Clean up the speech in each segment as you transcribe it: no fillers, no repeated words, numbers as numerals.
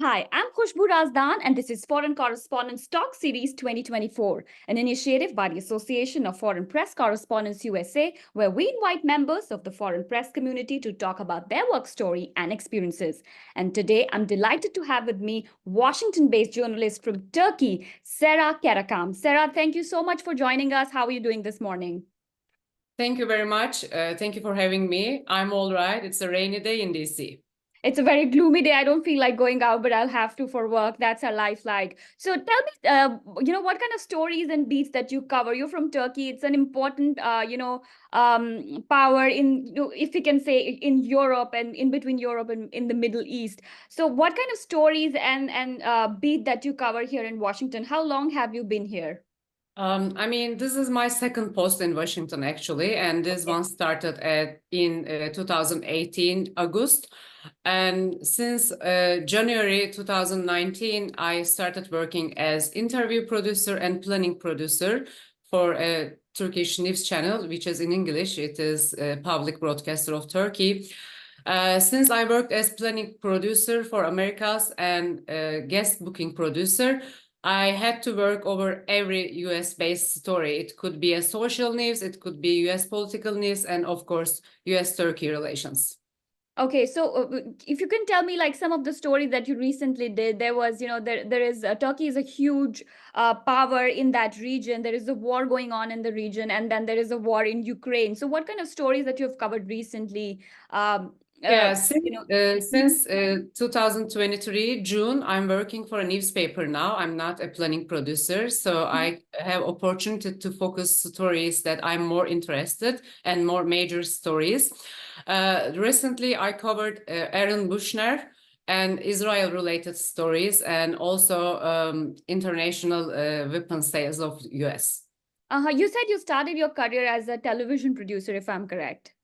Hi, I'm Khushboo Razdan, and this is Foreign Correspondents Talk Series 2024, an initiative by the Association of Foreign Press Correspondents USA, where we invite members of the foreign press community to talk about their work story and experiences. And today, I'm delighted to have with me Washington-based journalist from Turkey, Serra Karacam. Serra, thank you so much for joining us. How are you doing this morning? Thank you very much. Thank you for having me. I'm all right. It's a rainy day in DC. It's a very gloomy day. I don't feel like going out, but I'll have to for work. That's our life like. So tell me, what kind of stories and beats that you cover? You're from Turkey. It's an important, power in, if we can say, in Europe and in between Europe and in the Middle East. So what kind of stories and beat that you cover here in Washington? How long have you been here? This is my second post in Washington, actually, and this one started in 2018, August. And since January 2019, I started working as interview producer and planning producer for a Turkish news channel, which is in English. It is a public broadcaster of Turkey. Since I worked as planning producer for Americas and guest booking producer, I had to work over every US-based story. It could be a social news, it could be US political news, and of course, US-Turkey relations. Okay, so if you can tell me like some of the stories that you recently did, there was, there is Turkey is a huge power in that region. There is a war going on in the region, and then there is a war in Ukraine. So what kind of stories that you have covered recently? Yeah, since 2023 June, I'm working for a newspaper now. I'm not a planning producer, so I have opportunity to focus stories that I'm more interested and more major stories. Recently, I covered Aaron Bushner and Israel-related stories, and also international weapon sales of US. You said you started your career as a television producer, if I'm correct.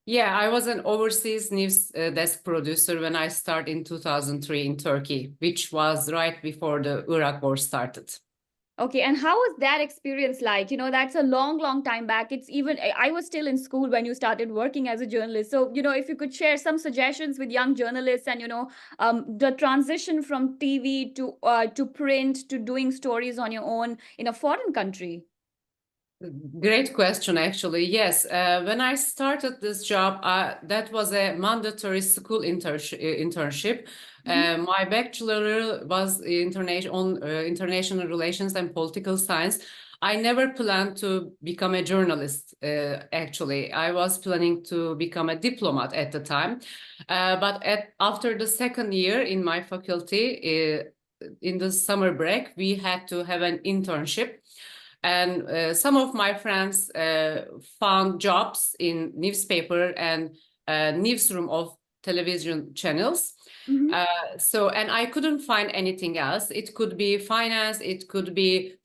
Yeah, I was an overseas news desk producer when I started in 2003 in Turkey, which was right before the Iraq war started. Okay, and how was that experience like? That's a long, long time back. It's even, I was still in school when you started working as a journalist. So, if you could share some suggestions with young journalists and, the transition from TV to print to doing stories on your own in a foreign country. Great question, actually. Yes, when I started this job, that was a mandatory school internship. My bachelor was on international relations and political science. I never planned to become a journalist, actually. I was planning to become a diplomat at the time. But after the second year in my faculty, in the summer break, we had to have an internship. And some of my friends found jobs in newspaper and newsroom of television channels. And I couldn't find anything else. It could be finance, it could be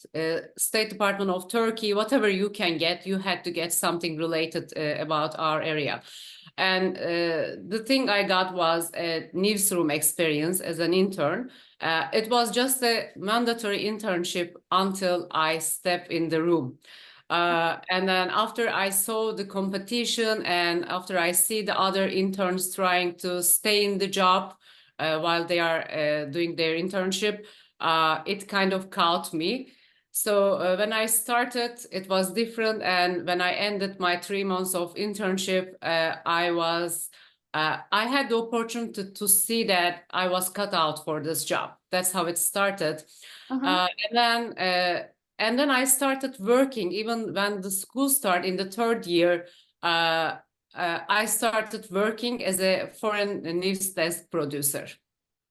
State Department of Turkey, whatever you can get, you had to get something related about our area. And the thing I got was a newsroom experience as an intern. It was just a mandatory internship until I stepped in the room. And then after I saw the competition and after I see the other interns trying to stay in the job while they are doing their internship, it kind of caught me. So when I started, it was different. And when I ended my 3 months of internship, I had the opportunity to see that I was cut out for this job. That's how it started. And then I started working. Even when the school started in the third year, I started working as a foreign news desk producer.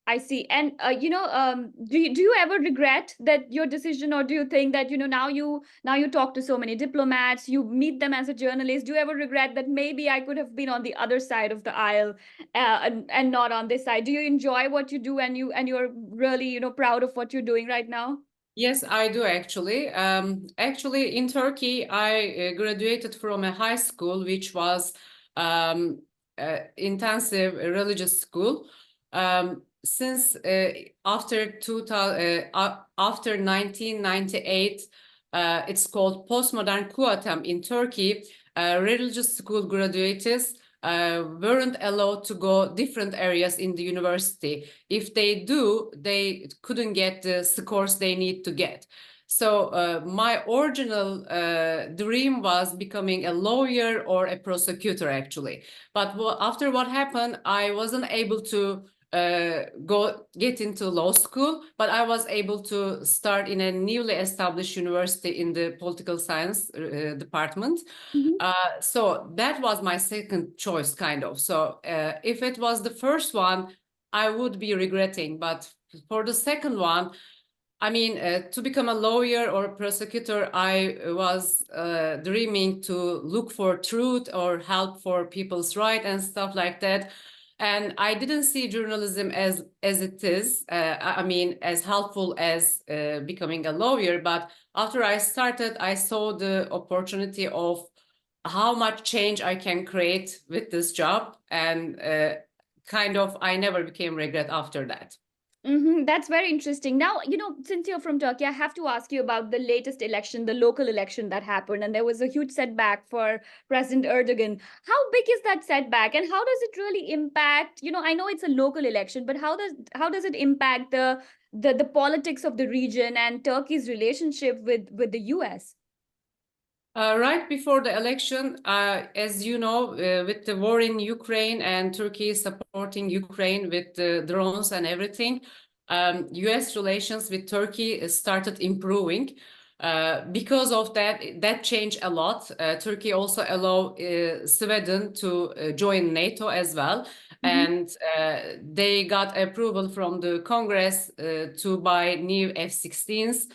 I see. And do you ever regret that your decision, or do you think that now you talk to so many diplomats, you meet them as a journalist? Do you ever regret that maybe I could have been on the other side of the aisle and not on this side? Do you enjoy what you do and you're really proud of what you're doing right now? Yes, I do actually. Actually, in Turkey, I graduated from a high school, which was intensive religious school. Since after 1998, it's called postmodern Kuatem in Turkey. Religious school graduates weren't allowed to go different areas in the university. If they do, they couldn't get the scores they need to get. So my original dream was becoming a lawyer or a prosecutor, actually. But after what happened, I wasn't able to get into law school, but I was able to start in a newly established university in the political science department. Mhm. So that was my second choice, kind of. So if it was the first one, I would be regretting. But for the second one, I mean, to become a lawyer or a prosecutor, I was dreaming to look for truth or help for people's rights and stuff like that. And I didn't see journalism as it is. I mean, as helpful as becoming a lawyer. But after I started, I saw the opportunity of how much change I can create with this job, and kind of I never became regret after that. That's very interesting. Now, since you're from Turkey, I have to ask you about the latest election, the local election that happened, and there was a huge setback for President Erdogan. How big is that setback, and how does it really impact? I know it's a local election, but how does it impact the politics of the region and Turkey's relationship with the US? Right before the election, as you know, with the war in Ukraine and Turkey supporting Ukraine with the drones and everything, US relations with Turkey started improving. Because of that, that changed a lot. Turkey also allowed Sweden to join NATO as well. Mhm. And they got approval from the Congress to buy new F-16s.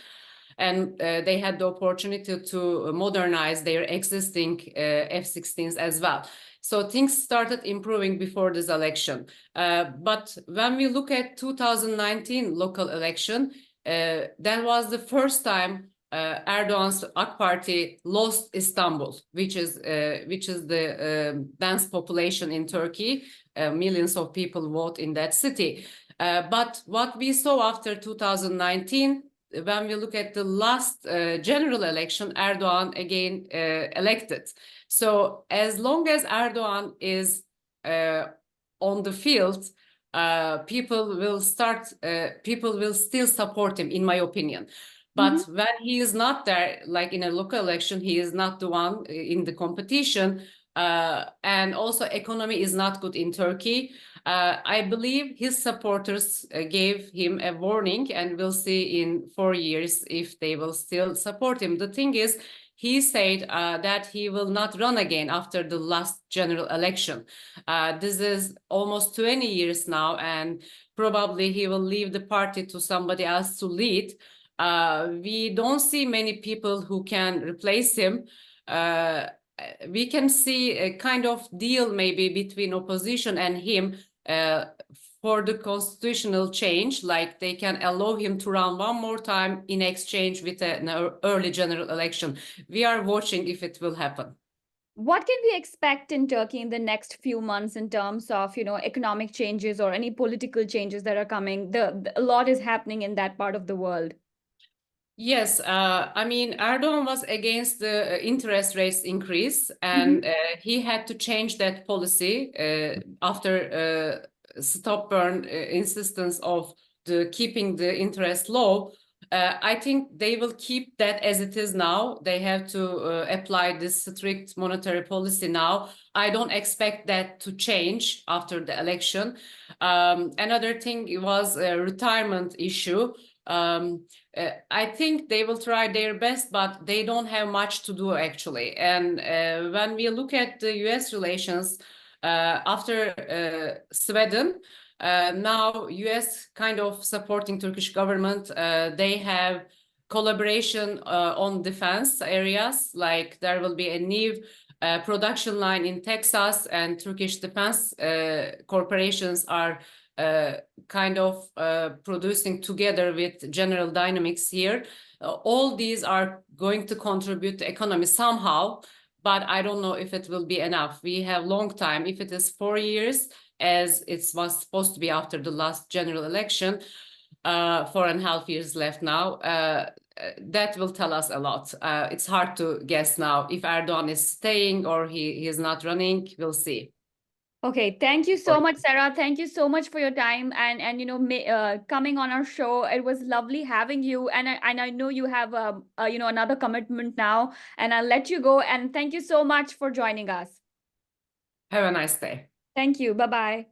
And they had the opportunity to modernize their existing F-16s as well. So things started improving before this election. But when we look at 2019 local election, that was the first time Erdogan's AK Party lost Istanbul, which is the dense population in Turkey. Millions of people vote in that city. But what we saw after 2019, when we look at the last general election, Erdogan again elected. So as long as Erdogan is on the field, people will still support him, in my opinion. But when he is not there, like in a local election, he is not the one in the competition. And also economy is not good in Turkey. I believe his supporters gave him a warning, and we'll see in 4 years if they will still support him. The thing is, he said that he will not run again after the last general election. This is almost 20 years now, and probably he will leave the party to somebody else to lead. We don't see many people who can replace him. We can see a kind of deal maybe between opposition and him for the constitutional change, like they can allow him to run one more time in exchange with an early general election. We are watching if it will happen. What can we expect in Turkey in the next few months in terms of, economic changes or any political changes that are coming? A lot is happening in that part of the world. Yes, I mean, Erdogan was against the interest rates increase, and he had to change that policy after stubborn insistence of keeping the interest low. I think they will keep that as it is now. They have to apply this strict monetary policy now. I don't expect that to change after the election. Another thing was a retirement issue. I think they will try their best, but they don't have much to do, actually. And when we look at the US relations after Sweden, now US kind of supporting Turkish government, they have collaboration on defense areas, like there will be a new production line in Texas, and Turkish defense corporations are kind of producing together with General Dynamics here. All these are going to contribute to economy somehow, but I don't know if it will be enough. We have long time. If it is 4 years, as it was supposed to be after the last general election, 4.5 years left now, that will tell us a lot. It's hard to guess now if Erdogan is staying or he is not running. We'll see. Okay, thank you so Or- much, Sarah. Thank you so much for your time and coming on our show. It was lovely having you, and I know you have another commitment now, and I'll let you go. And thank you so much for joining us. Have a nice day. Thank you. Bye bye.